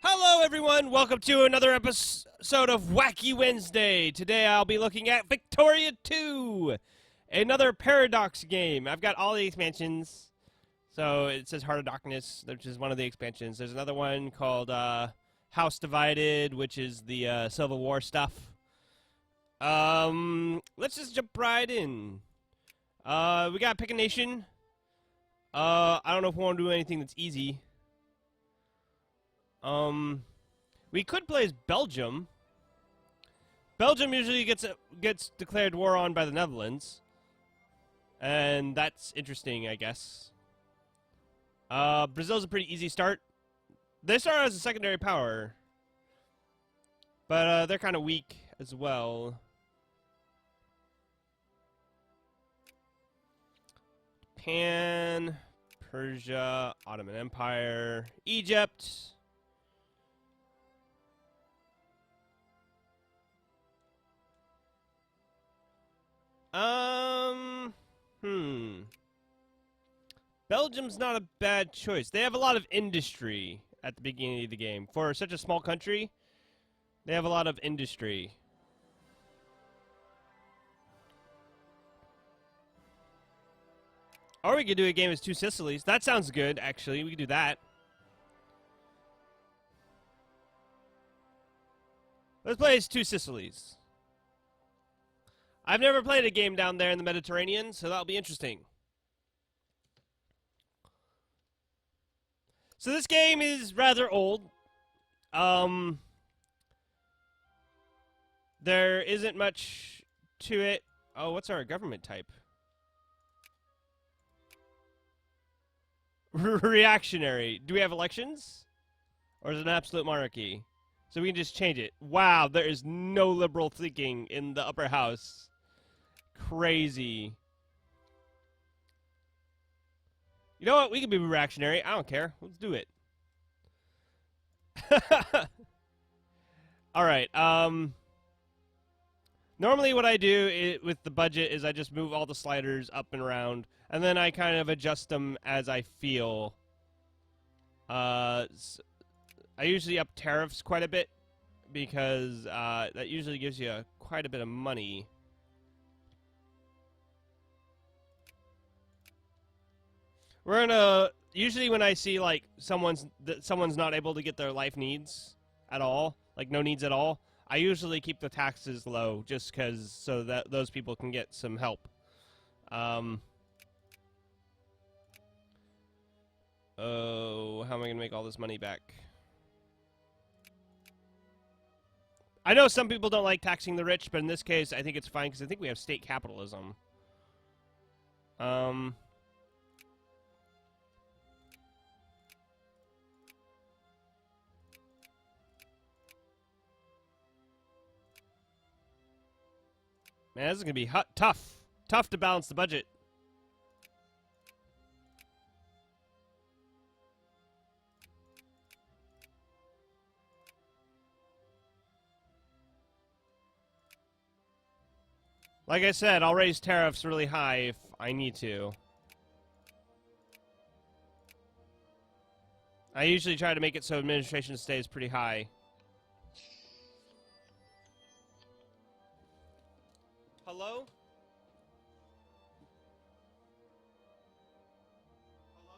Hello, everyone. Welcome to another episode of Wacky Wednesday. Today, I'll be looking at Victoria 2, another Paradox game. I've got all the expansions. So it says Heart of Darkness, which is one of the expansions. There's another one called House Divided, which is the Civil War stuff. Let's just jump right in. We got Pick a Nation. I don't know if we want to do anything that's easy. We could play as Belgium. Belgium usually gets declared war on by the Netherlands, and that's interesting, I guess. Brazil's a pretty easy start. They start as a secondary power, but they're kind of weak as well. Japan, Persia, Ottoman Empire, Egypt. Belgium's not a bad choice. They have a lot of industry at the beginning of the game. For such a small country, they have a lot of industry. Or we could do a game as two Sicilies. That sounds good, actually. We could do that. Let's play as two Sicilies. I've never played a game down there in the Mediterranean, so that'll be interesting. So this game is rather old. There isn't much to it. Oh, what's our government type? Reactionary. Do we have elections? Or is it an absolute monarchy? So we can just change it. Wow, there is no liberal thinking in the upper house. Crazy. You know what? We can be reactionary. I don't care. Let's do it. All right. Normally what I do with the budget is I just move all the sliders up and around, and then I kind of adjust them as I feel. I usually up tariffs quite a bit because that usually gives you quite a bit of money. We're gonna usually when I see like someone's not able to get their life needs at all, like no needs at all, I usually keep the taxes low just because so that those people can get some help. Oh, how am I gonna make all this money back? I know some people don't like taxing the rich, but in this case, I think it's fine because I think we have state capitalism. Man, this is going to be tough. Tough to balance the budget. Like I said, I'll raise tariffs really high if I need to. I usually try to make it so administration stays pretty high. Hello? Hello?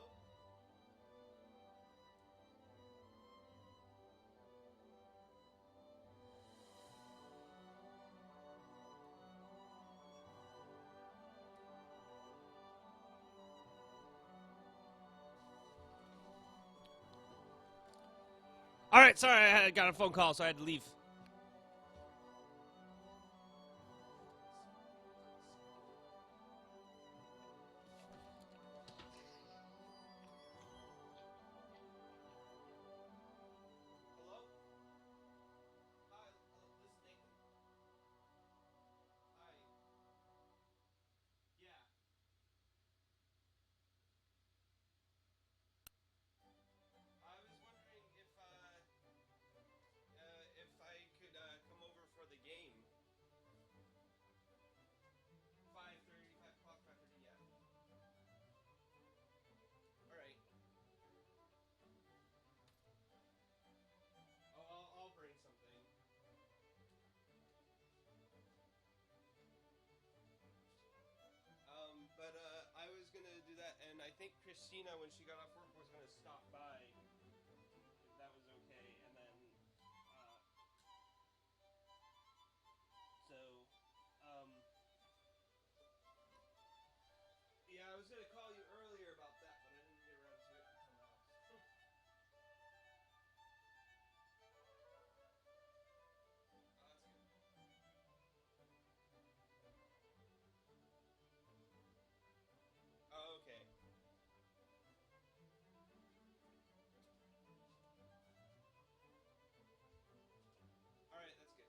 All right, sorry, I got a phone call, so I had to leave. I think Christina, when she got off work, was going to stop by, if that was okay, and then, yeah, I was going to call you earlier about that, but I didn't get around to it until now. Oh, okay. All right, that's good.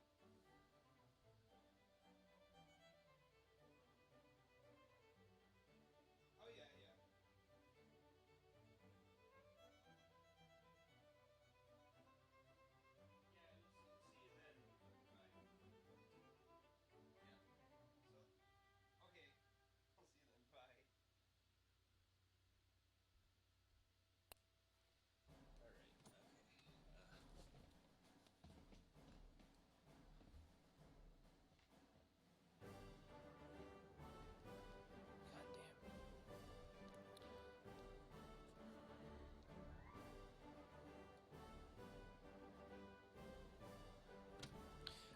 Oh, yeah, yeah. See you then. Bye. Yeah. So, okay. I'll see you then. Bye. All right.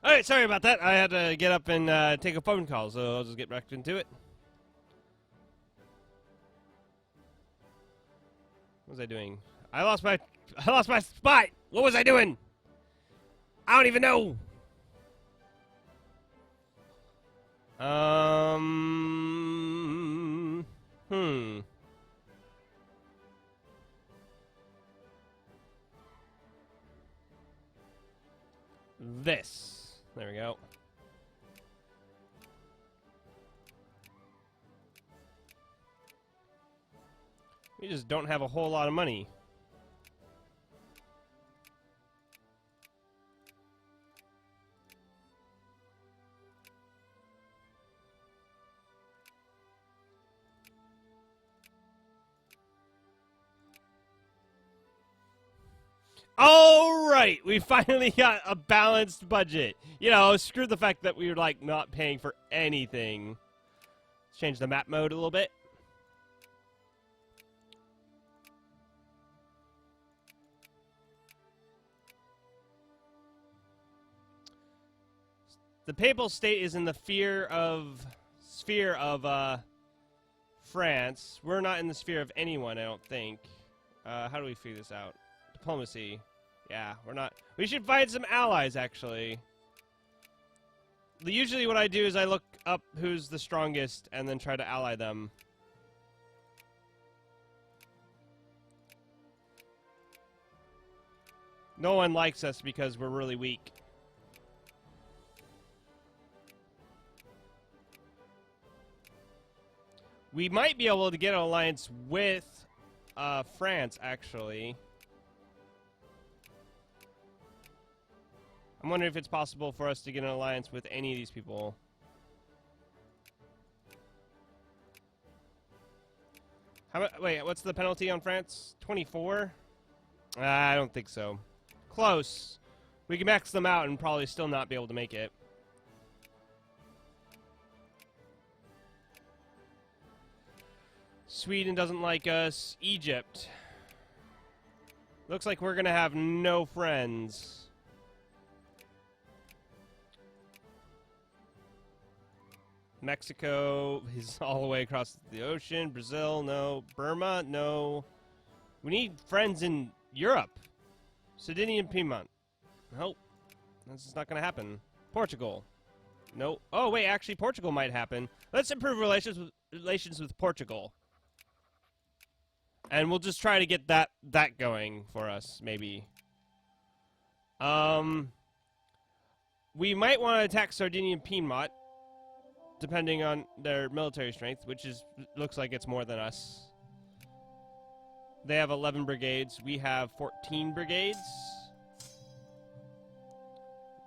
All right, sorry about that. I had to get up and take a phone call, so I'll just get back into it. What was I doing? I lost my spot. What was I doing? I don't even know. Hmm. This. There we go. We just don't have a whole lot of money. All right, we finally got a balanced budget. You know, screw the fact that we were like not paying for anything. Let's change the map mode a little bit. The Papal State is in the sphere of France. We're not in the sphere of anyone, I don't think. How do we figure this out? Diplomacy. Yeah, we're not. We should find some allies, actually. Usually what I do is I look up who's the strongest and then try to ally them. No one likes us because we're really weak. We might be able to get an alliance with France, actually. I'm wondering if it's possible for us to get an alliance with any of these people. Wait, what's the penalty on France? 24? I don't think so. Close. We can max them out and probably still not be able to make it. Sweden doesn't like us. Egypt. Looks like we're gonna have no friends. Mexico is all the way across the ocean. Brazil, no. Burma, no. We need friends in Europe. Sardinia and Piedmont. Nope. That's just not going to happen. Portugal. Nope. Oh, wait, actually, Portugal might happen. Let's improve relations with Portugal. And we'll just try to get that going for us, maybe. We might want to attack Sardinia and Piedmont, depending on their military strength, which looks like it's more than us. They have 11 brigades. We have 14 brigades.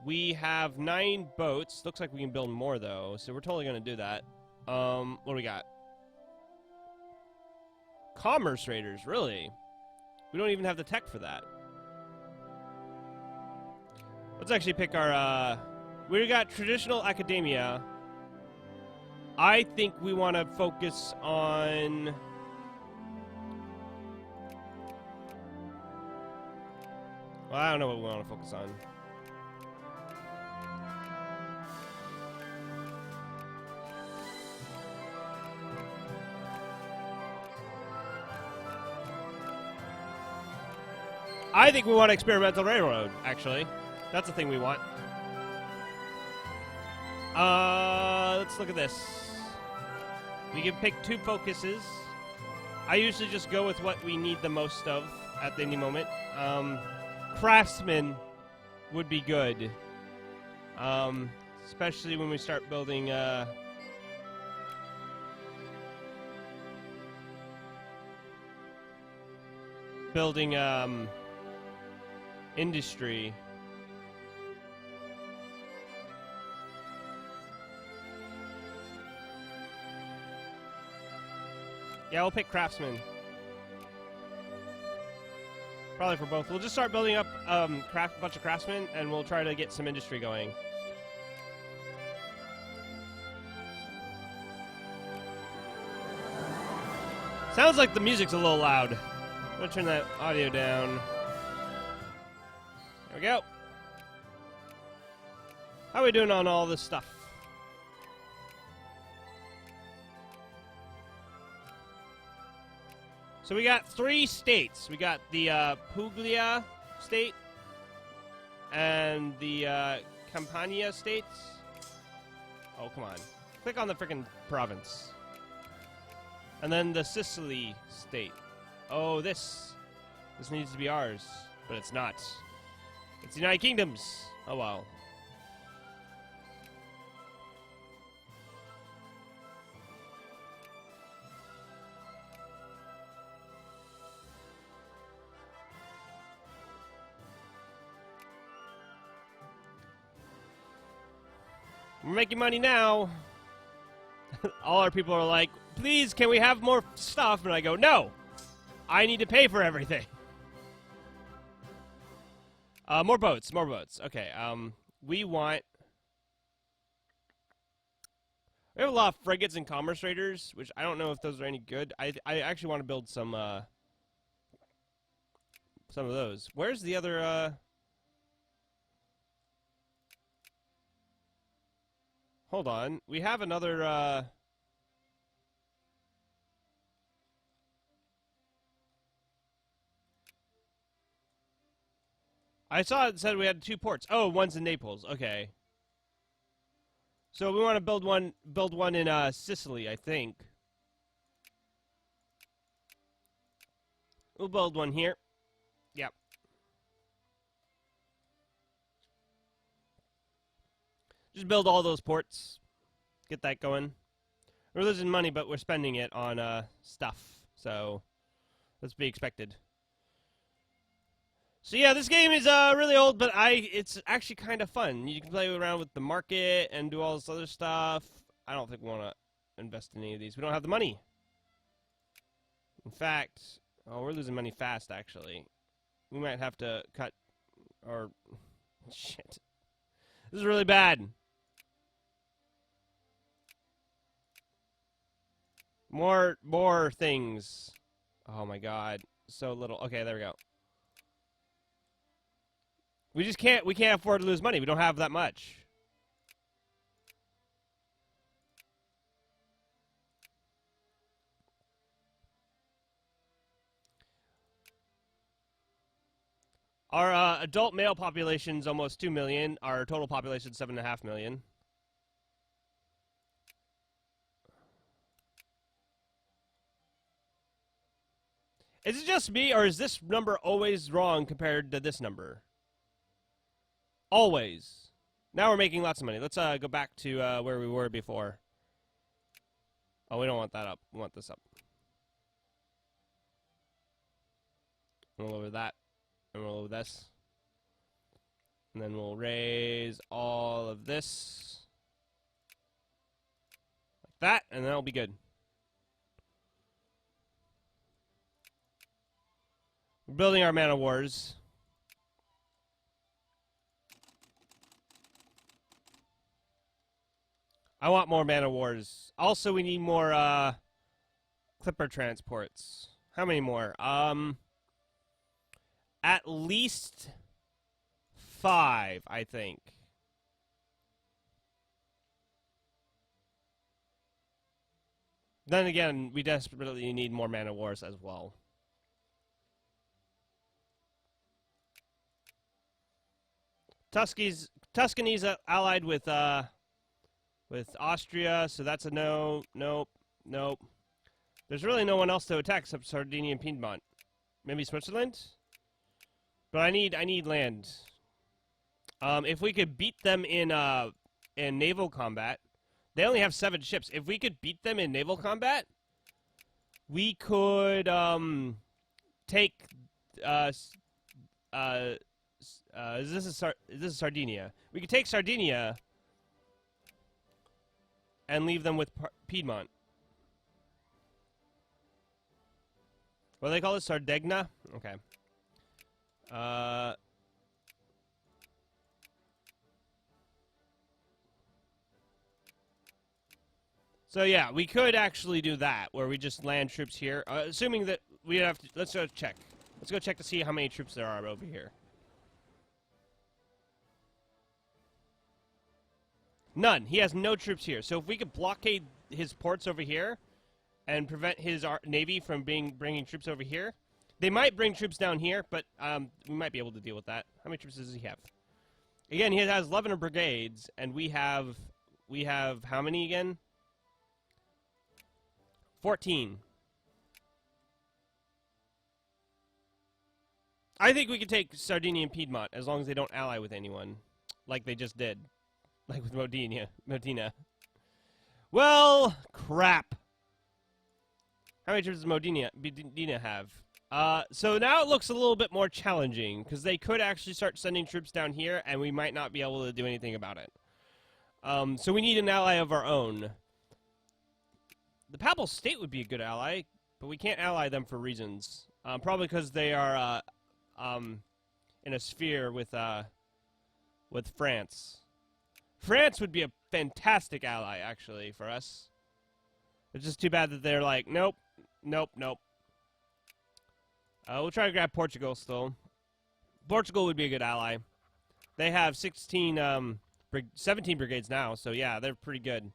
We have 9 boats. Looks like we can build more, though, so we're totally going to do that. What do we got? Commerce raiders, really? We don't even have the tech for that. Let's actually pick our, we got traditional academia. I think we want to focus on Well, I don't know what we want to focus on. I think we want experimental railroad, actually. That's the thing we want. Let's look at this. We can pick 2 focuses. I usually just go with what we need the most of at any moment. Craftsman would be good. Especially when we start building, industry. Yeah, we'll pick craftsman. Probably for both. We'll just start building up a bunch of craftsmen, and we'll try to get some industry going. Sounds like the music's a little loud. I'm gonna turn that audio down. There we go. How are we doing on all this stuff? So we got 3 states. We got the Puglia state and the Campania states. Oh, come on. Click on the freaking province. And then the Sicily state. Oh, this needs to be ours, but it's not. It's the United Kingdom's. Oh, wow. We're making money now. All our people are like, please, can we have more stuff? And I go, no. I need to pay for everything. More boats, more boats. Okay, we want... We have a lot of frigates and commerce raiders, which I don't know if those are any good. I actually want to build some of those. Where's the other, Hold on. We have another, I saw it said we had 2 ports. Oh, one's in Naples. Okay. So we want to build one in Sicily, I think. We'll build one here. Yep. Just build all those ports. Get that going. We're losing money, but we're spending it on stuff. So let's be expected. So yeah, this game is really old, but it's actually kind of fun. You can play around with the market and do all this other stuff. I don't think we want to invest in any of these. We don't have the money. In fact, oh, we're losing money fast, actually. We might have to cut our... Shit. This is really bad. More things. Oh my god. So little. Okay, there we go. We can't afford to lose money. We don't have that much. Our adult male population is almost 2 million. Our total population is 7.5 million. Is it just me, or is this number always wrong compared to this number? Always. Now we're making lots of money. Let's go back to where we were before. Oh, we don't want that up. We want this up. We'll lower that. And we'll lower this. And then we'll raise all of this. Like that, and that'll be good. We're building our Man of Wars. I want more Man of Wars. Also, we need more Clipper transports. How many more? At least 5, I think. Then again, we desperately need more Man of Wars as well. Tuscany's allied with Austria, so that's a no. Nope. Nope. There's really no one else to attack except Sardinia and Piedmont. Maybe Switzerland? But I need land. If we could beat them in naval combat, they only have 7 ships. If we could beat them in naval combat, we could take this is Sardinia. We could take Sardinia and leave them with Piedmont. What do they call it? Sardegna? Okay. So yeah, we could actually do that, where we just land troops here. Assuming that we have to... Let's go check. Let's go check to see how many troops there are over here. None. He has no troops here. So if we could blockade his ports over here and prevent his navy from bringing troops over here, they might bring troops down here, but we might be able to deal with that. How many troops does he have? Again, he has 11 brigades, and we have how many again? 14. I think we could take Sardinia and Piedmont as long as they don't ally with anyone, like they just did. Like with Modena. Well, crap. How many troops does Modena have? So now it looks a little bit more challenging, because they could actually start sending troops down here, and we might not be able to do anything about it. So we need an ally of our own. The Papal State would be a good ally, but we can't ally them for reasons. Probably because they are in a sphere with France. France would be a fantastic ally, actually, for us. It's just too bad that they're like, nope, nope, nope. We'll try to grab Portugal still. Portugal would be a good ally. They have 17 brigades now, so yeah, they're pretty good.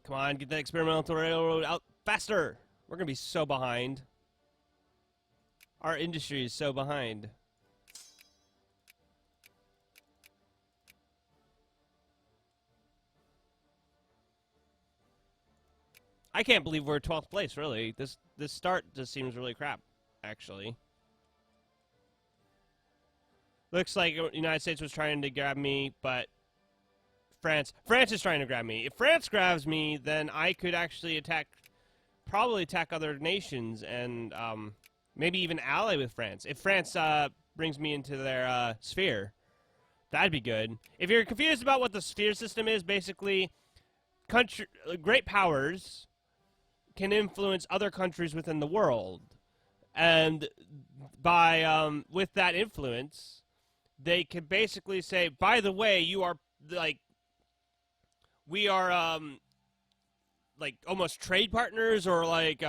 Come on, get that experimental railroad out faster! We're gonna be so behind. Our industry is so behind. I can't believe we're 12th place, really. This start just seems really crap, actually. Looks like the United States was trying to grab me, but France is trying to grab me. If France grabs me, then I could actually probably attack other nations and maybe even ally with France. If France brings me into their sphere, that'd be good. If you're confused about what the sphere system is, basically, great powers can influence other countries within the world, and by with that influence, they can basically say, by the way, you are like. We are, like, almost trade partners, or, like,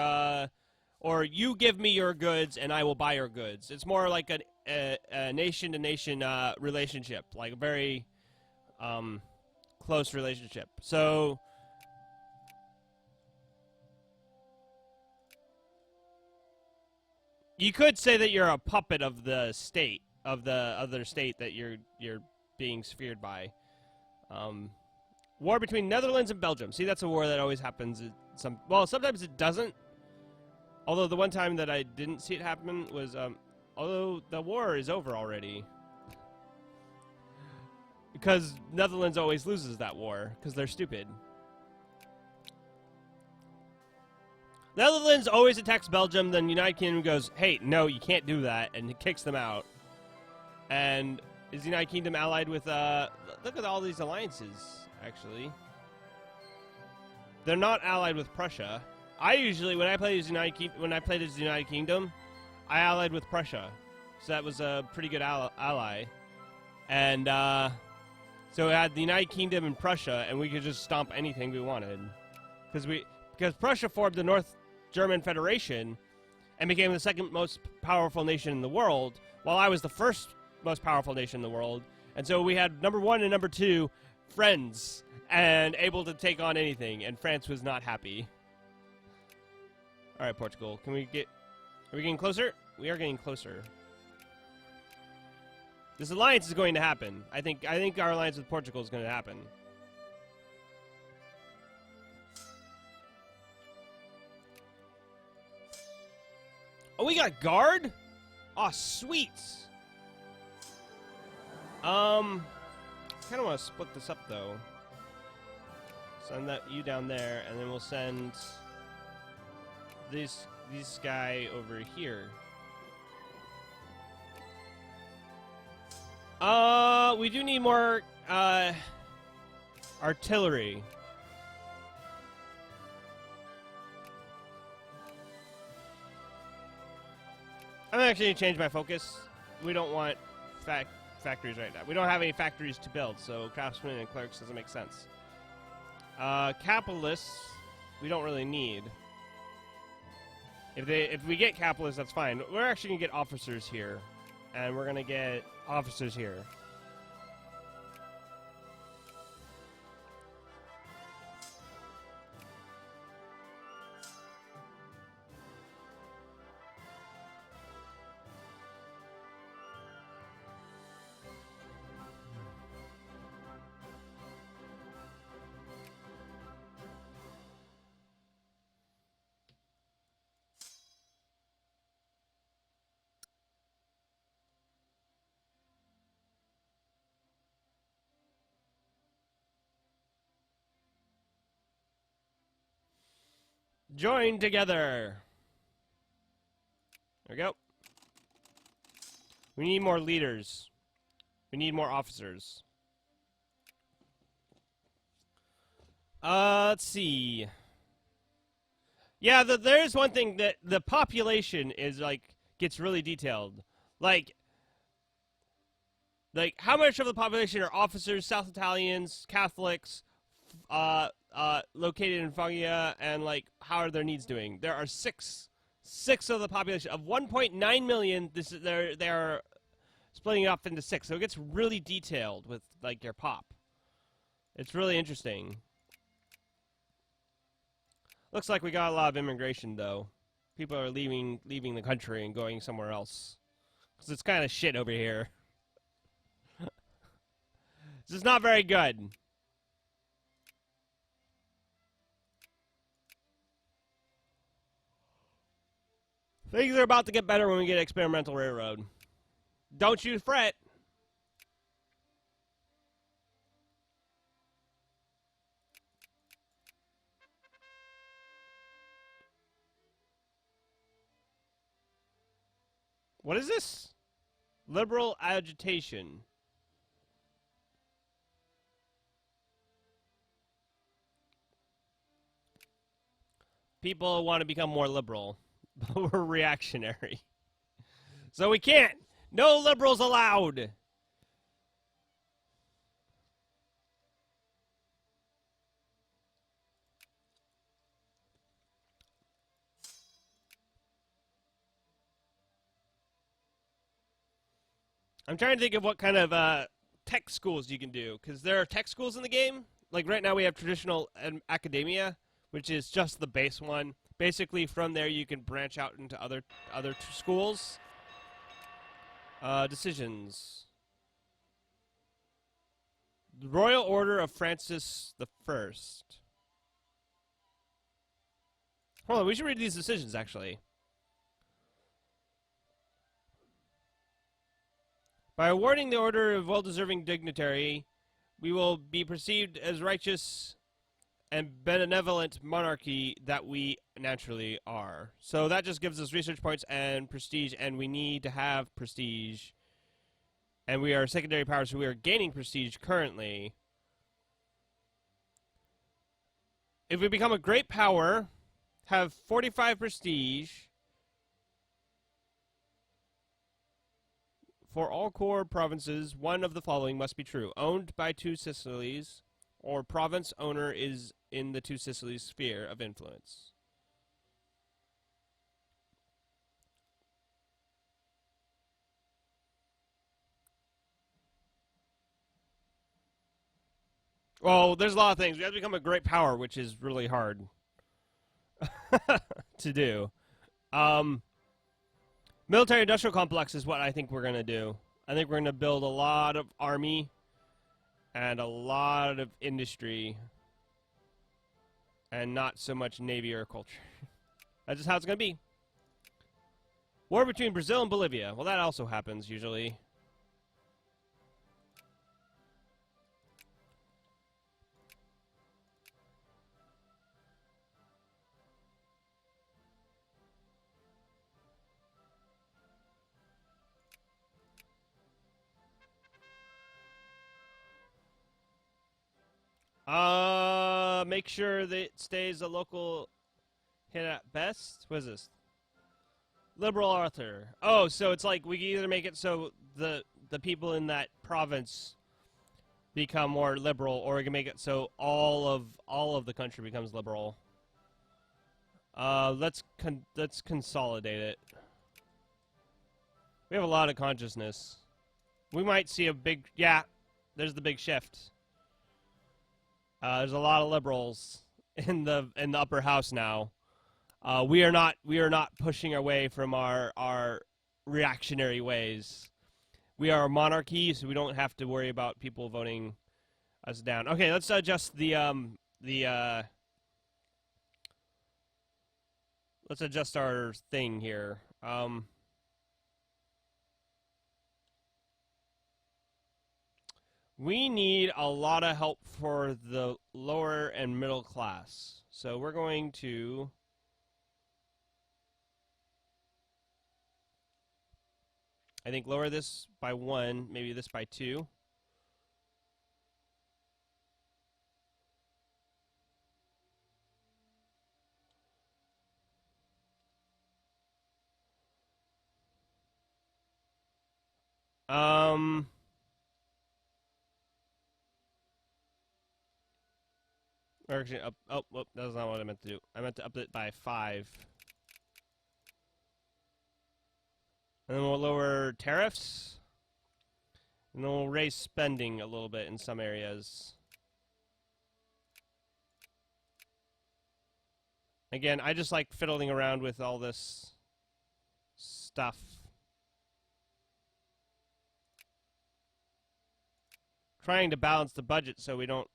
or you give me your goods and I will buy your goods. It's more like a nation-to-nation relationship, like a very close relationship. So, you could say that you're a puppet of the state, of the other state that you're being sphered by. War between Netherlands and Belgium. See, that's a war that always happens. Well, sometimes it doesn't. Although the one time that I didn't see it happen was, although the war is over already. Because Netherlands always loses that war, because they're stupid. Netherlands always attacks Belgium, then United Kingdom goes, hey, no, you can't do that, and it kicks them out. And is the United Kingdom allied with, look at all these alliances. Actually, they're not allied with Prussia. I usually, when I played as United Kingdom, I allied with Prussia. So that was a pretty good ally. And so we had the United Kingdom and Prussia, and we could just stomp anything we wanted. Because Prussia formed the North German Federation and became the second most powerful nation in the world, while I was the first most powerful nation in the world. And so we had number 1 and number 2 friends and able to take on anything, and France was not happy. All right, Portugal, are we getting closer? We are getting closer. This alliance is going to happen. I think our alliance with Portugal is going to happen. Oh, we got guard? Oh, sweet. Kind of want to split this up though. Send you down there, and then we'll send this guy over here. We do need more artillery. I'm actually going to change my focus. We don't want factories right now. We don't have any factories to build, so craftsmen and clerks doesn't make sense. Capitalists, we don't really need. If we get capitalists, that's fine. We're actually going to get officers here. And we're going to get officers here. Join together. There we go. We need more leaders. We need more officers. Let's see. Yeah, there's one thing that the population is gets really detailed. Like how much of the population are officers, South Italians, Catholics, located in Foggia, and how are their needs doing? There are six of the population of 1.9 million. They are splitting it up into 6, so it gets really detailed with your pop. It's really interesting. Looks like we got a lot of immigration though. People are leaving the country and going somewhere else because it's kind of shit over here. This is not very good. Things are about to get better when we get experimental railroad. Don't you fret. What is this? Liberal agitation. People want to become more liberal, but we're reactionary. So we can't. No liberals allowed. I'm trying to think of what kind of tech schools you can do, because there are tech schools in the game. Like right now we have traditional academia, which is just the base one. Basically from there you can branch out into other schools. Decisions. The Royal Order of Francis the First. Hold on, we should read these decisions actually. By awarding the Order of well-deserving dignitary, we will be perceived as righteous and benevolent monarchy that we naturally are. So that just gives us research points and prestige, and we need to have prestige. And we are secondary power, so we are gaining prestige currently. If we become a great power, have 45 prestige, For all core provinces, one of the following must be true. Owned by two Sicilies, or province owner is in the two Sicilies sphere of influence. Well, there's a lot of things. We have to become a great power, which is really hard to do. Military-industrial complex is what I think we're going to do. I think we're going to build a lot of army and a lot of industry and not so much navy or culture. That's just how it's going to be. War between Brazil and Bolivia. Well, that also happens usually. Make sure that it stays a local hit at best. What is this? Liberal author. Oh, so it's like we can either make it so the people in that province become more liberal, or we can make it so all of the country becomes liberal. Let's consolidate it. We have a lot of consciousness. We might see a big there's the big shift. There's a lot of liberals in the upper house now. We are not pushing away from our reactionary ways. We are a monarchy, so we don't have to worry about people voting us down. Okay, let's adjust let's adjust our thing here. We need a lot of help for the lower and middle class. So we're going to I think lower this by 1, maybe this by 2. Or actually, whoop, that's not what I meant to do. I meant to up it by 5. And then we'll lower tariffs. And then we'll raise spending a little bit in some areas. Again, I just like fiddling around with all this stuff. Trying to balance the budget so we don't...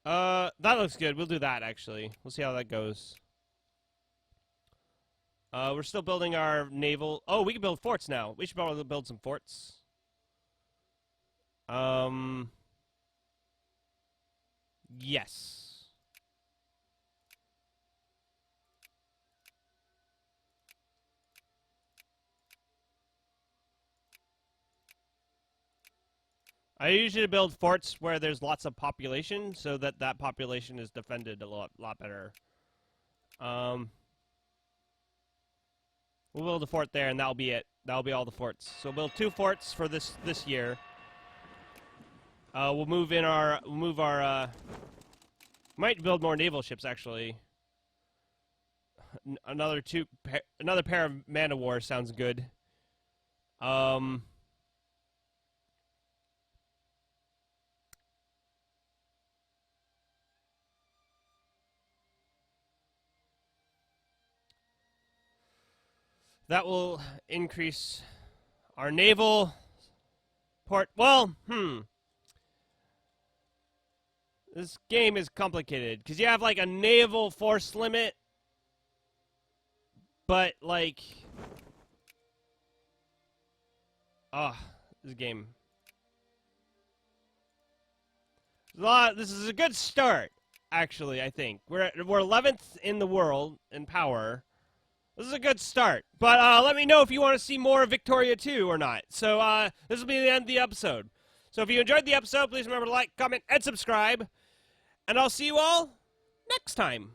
that looks good. We'll do that, actually. We'll see how that goes. We're still building our naval... Oh, we can build forts now. We should probably build some forts. Yes. I usually build forts where there's lots of population, so that that population is defended a lot better. We'll build a fort there, and that'll be it. That'll be all the forts. So we'll build 2 forts for this year. We'll move our. Might build more naval ships actually. Another pair of man of war sounds good. That will increase our naval port. Well, this game is complicated because you have like a naval force limit, but like, this game. This is a good start, actually. I think we're 11th in the world in power. This is a good start, but let me know if you want to see more of Victoria 2 or not. So this will be the end of the episode. So if you enjoyed the episode, please remember to like, comment, and subscribe. and I'll see you all next time.